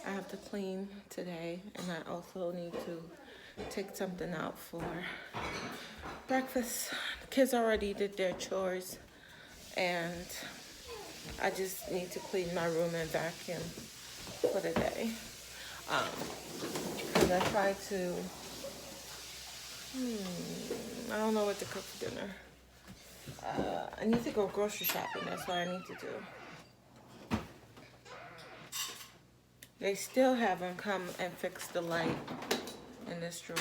I have to clean today, and I also need to take something out for breakfast. The kids already did their chores, and I just need to clean my room and vacuum for the day. Because I try to, I don't know what to cook for dinner. I need to go grocery shopping. That's what I need to do. They still haven't come and fixed the light in this room.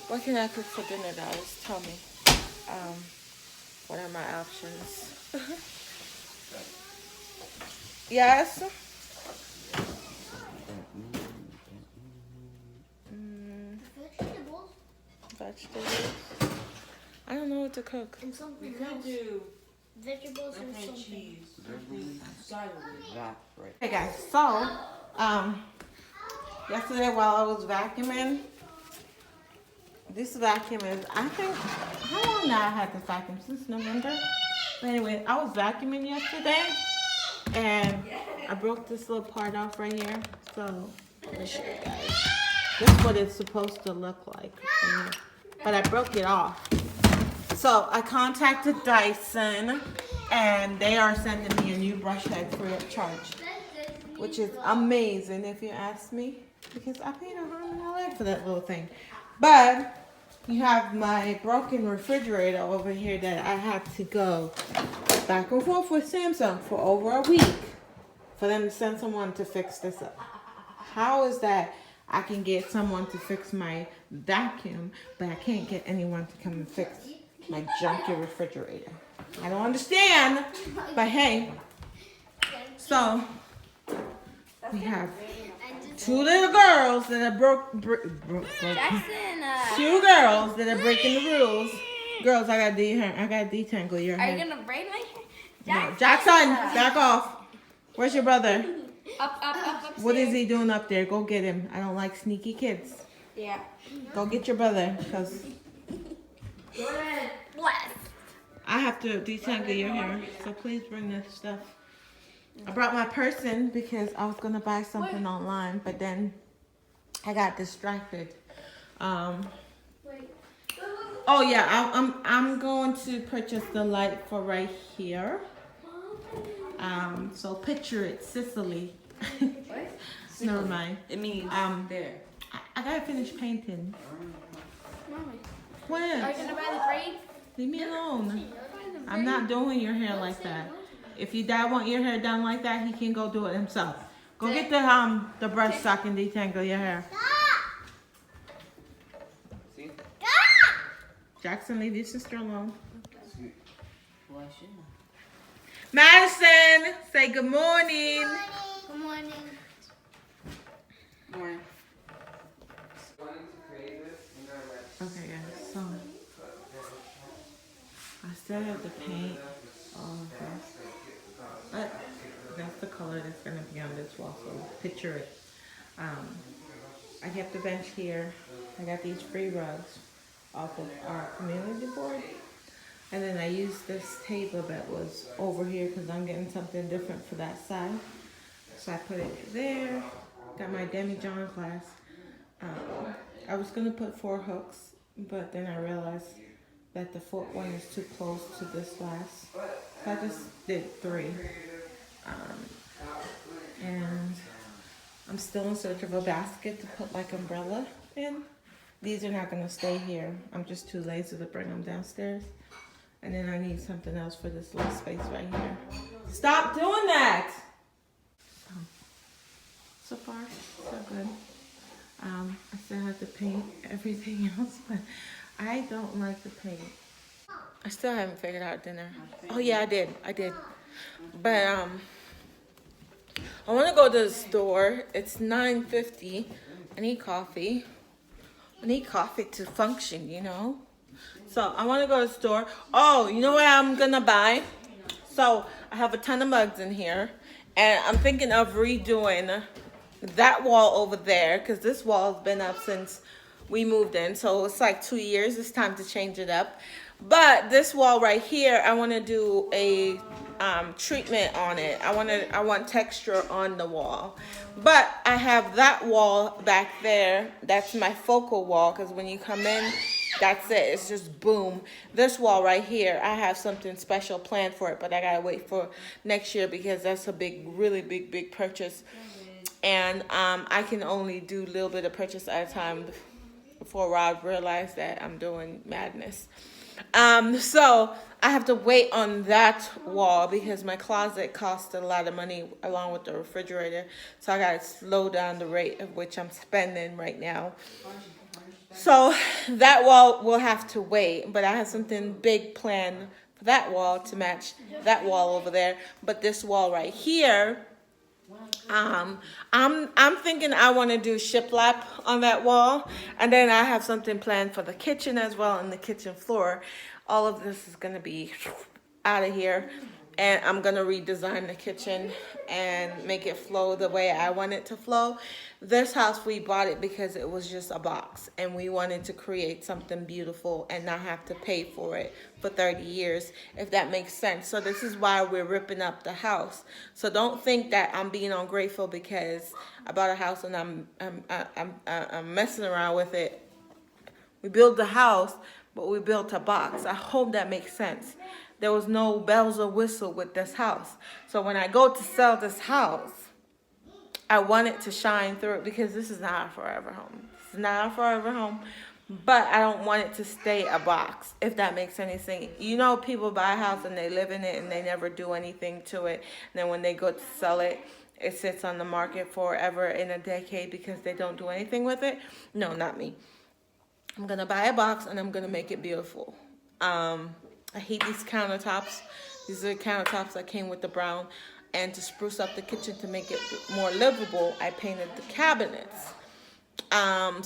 What can I cook for dinner, guys? Tell me. What are my options? Yes? Vegetables. I don't know what to cook. And something We else. could do Vegetables and macaroni and something. cheese. Sideways. Right. Hey guys, so yesterday while I was vacuuming, this vacuum is, I think, how long now I had this vacuum? Since November? But anyway, I was vacuuming yesterday and I broke this little part off right here. So let me show you guys. This is what it's supposed to look like. But I broke it off. So I contacted Dyson and they are sending me a new brush head free of charge, which is amazing if you ask me, because I paid $100 for that little thing. But you have my broken refrigerator over here that I had to go back and forth with Samsung for over a week for them to send someone to fix this up. How is that I can get someone to fix my vacuum, but I can't get anyone to come and fix my junky refrigerator? I don't understand, but hey. So we have two little girls that are two girls that are breaking the rules. Girls, I gotta detangle your hair. Are you gonna braid my hair? No, Jaxson, back off. Where's your brother? Up. What is he doing up there? Go get him. I don't like sneaky kids. Yeah. Go get your brother, because Bless. I have to detangle your hair. So please bring this stuff. I brought my purse in because I was gonna buy something online, but then I got distracted. Oh yeah, I'm going to purchase the light for right here. So picture it, Sicily. What? Never mind. It means there. I gotta finish painting. Mommy, When? are you gonna buy the braid? Leave me alone. I'm not doing your hair like that. If your dad want your hair done like that, he can go do it himself. Go get the brush so I can detangle your hair. See? Jaxson, leave your sister alone. Why shouldn't Madison, say good morning. Good morning. I? Morning. Okay, guys, so I still have to paint all of this, but that's the color that's gonna be on this wall. So picture it. I kept the bench here. I got these free rugs off of our community board, and then I used this table that was over here because I'm getting something different for that side. So I put it there. Got my demi-john glass. I was gonna put 4 hooks, but then I realized that the 4th one is too close to this glass. So I just did 3. And I'm still in search of a basket to put like umbrella in. These are not gonna stay here. I'm just too lazy to bring them downstairs. And then I need something else for this little space right here. Stop doing that! So far, so good. I still have to paint everything else, but I don't like to paint. I still haven't figured out dinner. Oh yeah, I did. But I want to go to the store. It's 9:50. I need coffee. I need coffee to function, you know. So I want to go to the store. Oh, you know what I'm gonna buy? So I have a ton of mugs in here, and I'm thinking of redoing that wall over there because this wall has been up since we moved in. So it's like 2 years. It's time to change it up. But this wall right here, I want to do a treatment on it. I want texture on the wall. But I have that wall back there. That's my focal wall, because when you come in, that's it. It's just boom. This wall right here, I have something special planned for it, but I gotta wait for next year because that's a big, really big purchase. And I can only do a little bit of purchase at a time before Rob realized that I'm doing madness. So I have to wait on that wall because my closet costs a lot of money along with the refrigerator. So I gotta slow down the rate of which I'm spending right now. So that wall will have to wait, but I have something big planned for that wall to match that wall over there. But this wall right here, I'm thinking I want to do shiplap on that wall, and then I have something planned for the kitchen as well, and the kitchen floor. All of this is gonna be out of here, and I'm gonna redesign the kitchen and make it flow the way I want it to flow. This house, we bought it because it was just a box, and we wanted to create something beautiful and not have to pay for it for 30 years, if that makes sense. So this is why we're ripping up the house. So don't think that I'm being ungrateful because I bought a house and I'm messing around with it. We built the house, but we built a box. I hope that makes sense. There was no bells or whistle with this house. So when I go to sell this house, I want it to shine through because this is not a forever home. This is not a forever home, but I don't want it to stay a box, if that makes any sense. You know, people buy a house and they live in it and they never do anything to it. And then when they go to sell it, it sits on the market forever in a decade because they don't do anything with it. No, not me. I'm going to buy a box and I'm going to make it beautiful. I hate these countertops. These are the countertops that came with the brown. And to spruce up the kitchen to make it more livable, I painted the cabinets.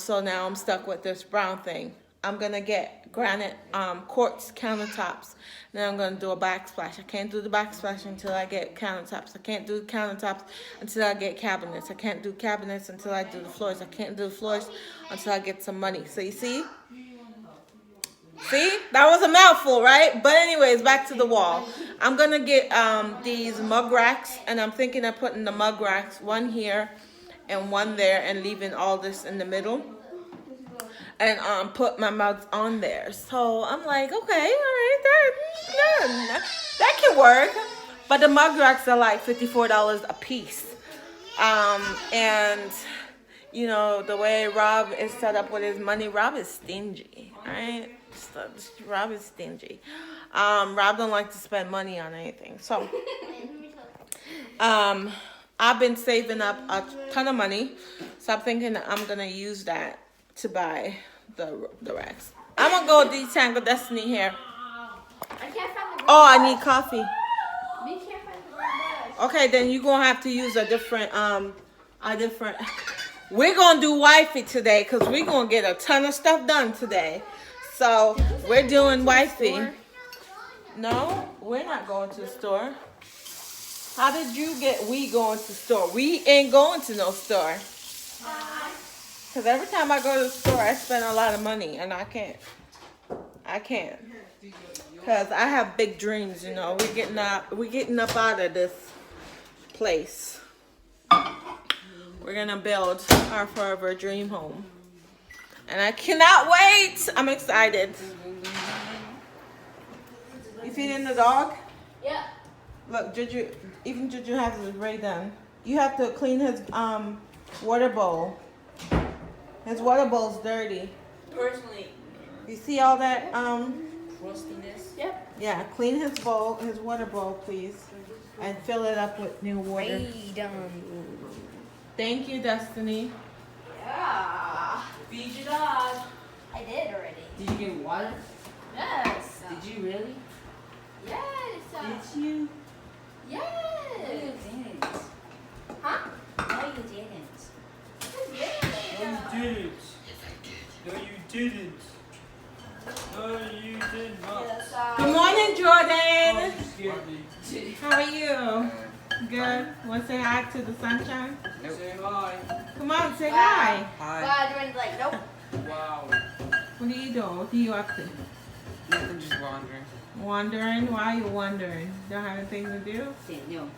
So now I'm stuck with this brown thing. I'm going to get granite quartz countertops. Then I'm going to do a backsplash. I can't do the backsplash until I get countertops. I can't do countertops until I get cabinets. I can't do cabinets until I do the floors. I can't do the floors until I get some money. So you see? See? That was a mouthful, right? But anyways, back to the wall. I'm going to get these mug racks, and I'm thinking of putting the mug racks, one here and one there, and leaving all this in the middle. And put my mugs on there. So I'm like, okay, all right, that can work. But the mug racks are like $54 a piece. And, you know, the way Rob is set up with his money, Rob is stingy, all right? Rob is stingy. Rob don't like to spend money on anything. So I've been saving up a ton of money. So I'm thinking that I'm gonna use that to buy the racks. I'm gonna go detangle Destiny here. I can't find the Oh, I need coffee. We can't find the brush. Okay, then you're gonna have to use a different we're gonna do wifey today because we're gonna get a ton of stuff done today. So we're doing wifey. No, we're not going to the store. How did you get we going to the store? We ain't going to no store. Because every time I go to the store, I spend a lot of money, and I can't. Because I have big dreams, you know. We're getting up out of this place. We're going to build our forever dream home. And I cannot wait. I'm excited. You feeding the dog? Yeah. Look, even Juju has his Ray done. You have to clean his water bowl. His water bowl's dirty. Personally, You see all that? crustiness. Yep. Yeah, clean his water bowl, please. And fill it up with new water. Thank you, Destiny. Yeah. Feed your dog. I did already. Did you get water? Yes. Did you really? Yes. Did you? Yes. didn't. Huh? No, you didn't. Yes. No, you didn't. No, you did not. Good morning, Jordan. Oh, you scared me. How are you? Good. Want to say hi to the sunshine? Say hi. Come on, say hi. Hi. But Jordan's like, nope. Wow. What are you doing? What are you up to? Nothing, just wandering. Wandering? Why are you wandering? Don't have anything to do? No.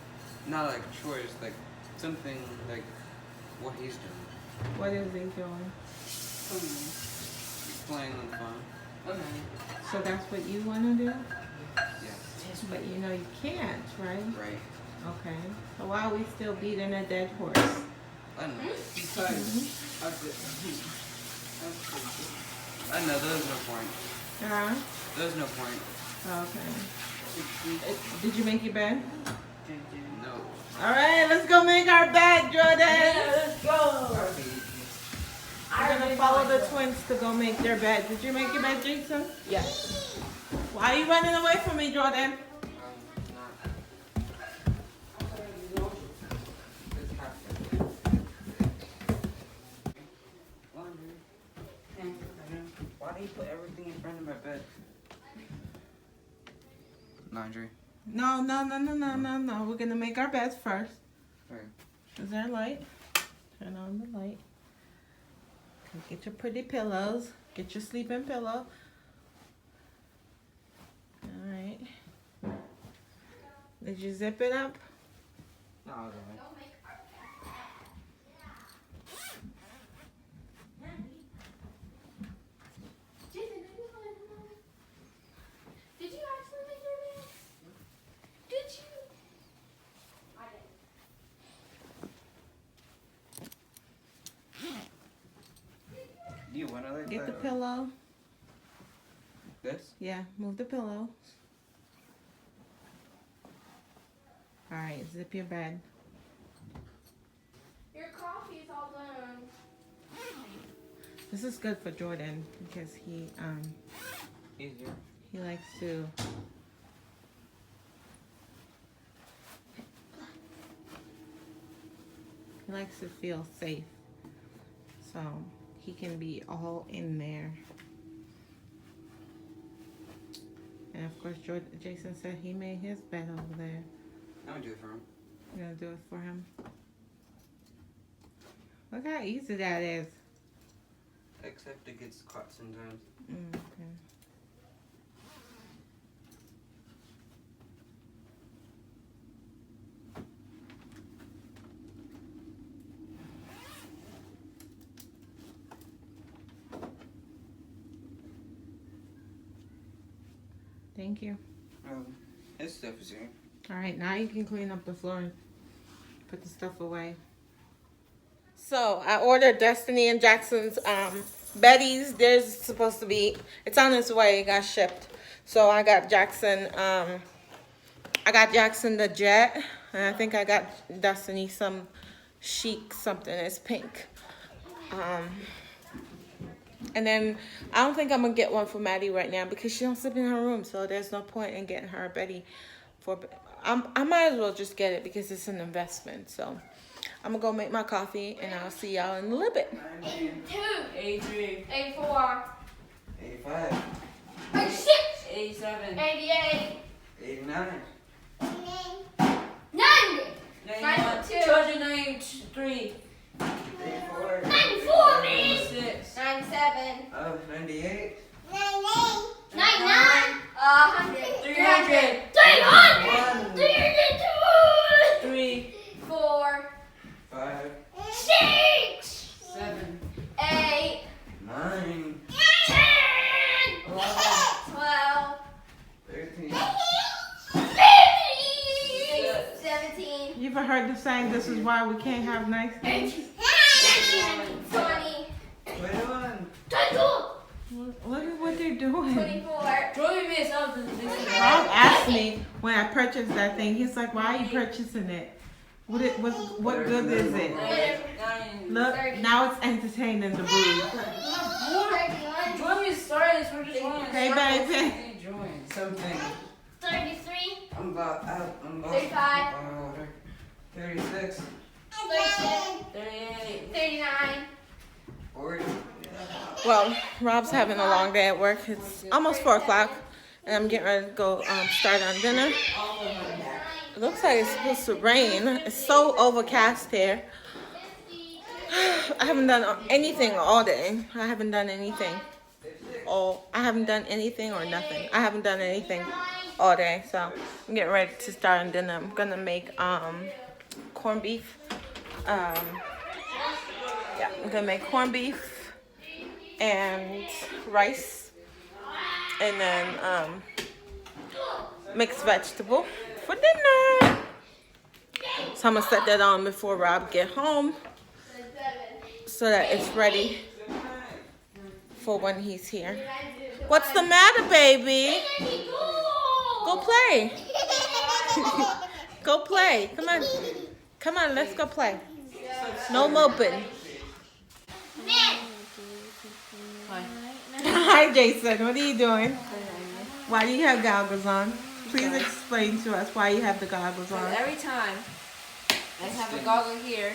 Not like chores, like something like what he's doing. What is he doing? He's playing on the phone. Okay. So that's what you want to do? Yeah. But you know you can't, right? Right. Okay. So why are we still beating a dead horse? I don't know. Because I know there's no point. Huh? There's no point. Okay. Did you make your bed? No. All right, let's go make our bed, Jordan. Let's go. We're gonna follow the twins to go make their bed. Did you make your bed, Jaxson? Yes. Why are you running away from me, Jordan? Why do you put everything in front of my bed? Laundry. No. We're gonna make our beds first. Right. Is there a light? Turn on the light. Get your pretty pillows. Get your sleeping pillow. Alright. Did you zip it up? No, I don't. Did you actually make your bed? Did you? I didn't. Do you want to like Get that the or pillow. This? Yeah, move the pillow. Alright, zip your bed. Your coffee is all done. This is good for Jordan because he Easier. he likes to feel safe. So he can be all in there. And of course Jaxson said he made his bed over there. I'm gonna do it for him. You're gonna do it for him? Look how easy that is. Except it gets caught sometimes. Okay. Thank you. His stuff is here. All right, now you can clean up the floor and put the stuff away. So I ordered Destiny and Jackson's Betty's. There's supposed to be, it's on its way, it got shipped. So I got Jaxson the Jet, and I think I got Destiny some chic something, it's pink. And then I don't think I'm gonna get one for Maddie right now because she don't sleep in her room, so there's no point in getting her a Betty for, I might as well just get it because it's an investment. So I'm gonna go make my coffee and I'll see y'all in a little bit. 82, 83, 84, 85. 86, 87, 88, 89. 90, 91, 92, 293, 84. 94, man. 96, 97, 98. 99, 100, 300, 300, 302, 3, 4, 5. 6, 7, 8, 9. 10, 11, 12, 13. 15, 17, You ever heard the saying, this is why we can't have nice things? 19, 20, 21. 22, Look at what they're doing. 24, Join me something. Rob asked me when I purchased that thing, he's like, why are you purchasing it? What good is it? 9, Look, now it's entertaining the brood. 31, Join me started. We're just going. Hey, baby. Join. Something. 33, I'm about out. I'm about 35, 36. 37, 38. 39, 40. Well, Rob's having a long day at work. It's almost 4 o'clock, and I'm getting ready to go start on dinner. It looks like it's supposed to rain. It's so overcast here. I haven't done anything all day. I haven't done anything. all. I haven't done anything or nothing. I haven't done anything all day, so I'm getting ready to start, and then I'm gonna make corned beef. Yeah, I'm gonna make corned beef and rice, and then mixed vegetable for dinner. So I'm gonna set that on before Rob get home, so that it's ready for when he's here. What's the matter, baby? Go play. Go play. Come on. Come on, let's go play. No moping. Hi, Jason. What are you doing? Why do you have goggles on? Please explain to us why you have the goggles on. Every time I have a goggle here,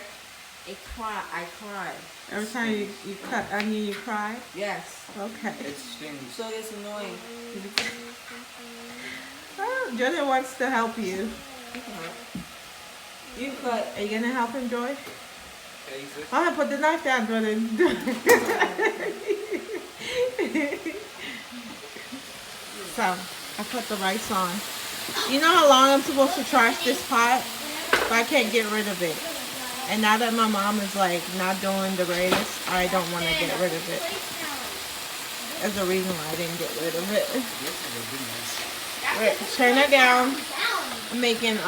I cry. Every time you cut onion, you cry? Yes. Okay. It stings. So it's annoying. Oh, Jordan wants to help you. You cut. Are you going to help him, Joy? Okay, so I'm going to put the knife down, Jordan. So, I put the rice on. You know how long I'm supposed to trash this pot? But I can't get rid of it. And now that my mom is like not doing the greatest, I don't want to get rid of it. There's a reason why I didn't get rid of it. Wait, turn it down. I'm making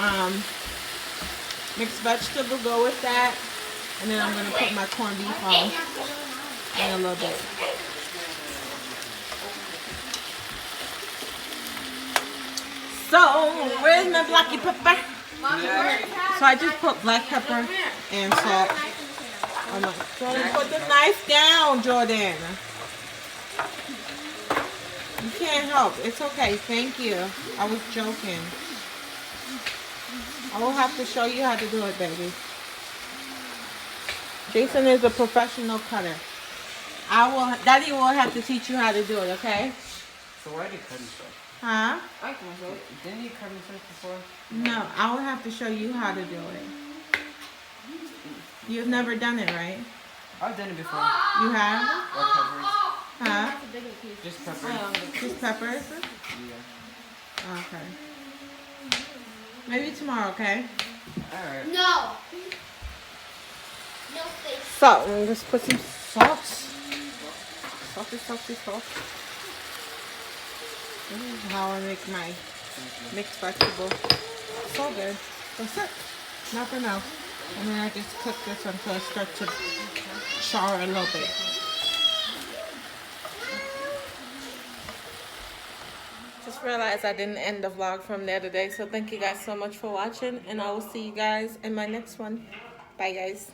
mixed vegetable, go with that. And then I'm going to put my corned beef on in a little bit. So, where's my blacky pepper? So I just put black pepper and salt. I'm like, Jordan, put the knife down, Jordan. You can't help. It's okay. Thank you. I was joking. I will have to show you how to do it, baby. Jason is a professional cutter. Daddy will have to teach you how to do it, okay? So why did you cut himself? Huh? I can do it. Didn't you cut himself before? No, I will have to show you how to do it. You've never done it, right? I've done it before. You have? Or peppers. Huh? Just peppers. Just peppers? Yeah. Okay. Maybe tomorrow, okay? Alright. No. No face. So, I'm gonna just put some salt. Salty salt. This is how I make my mixed vegetable. So good. That's it. Nothing else. And then I just cook this until it starts to char a little bit. Just realized I didn't end the vlog from there today. So thank you guys so much for watching. And I will see you guys in my next one. Bye, guys.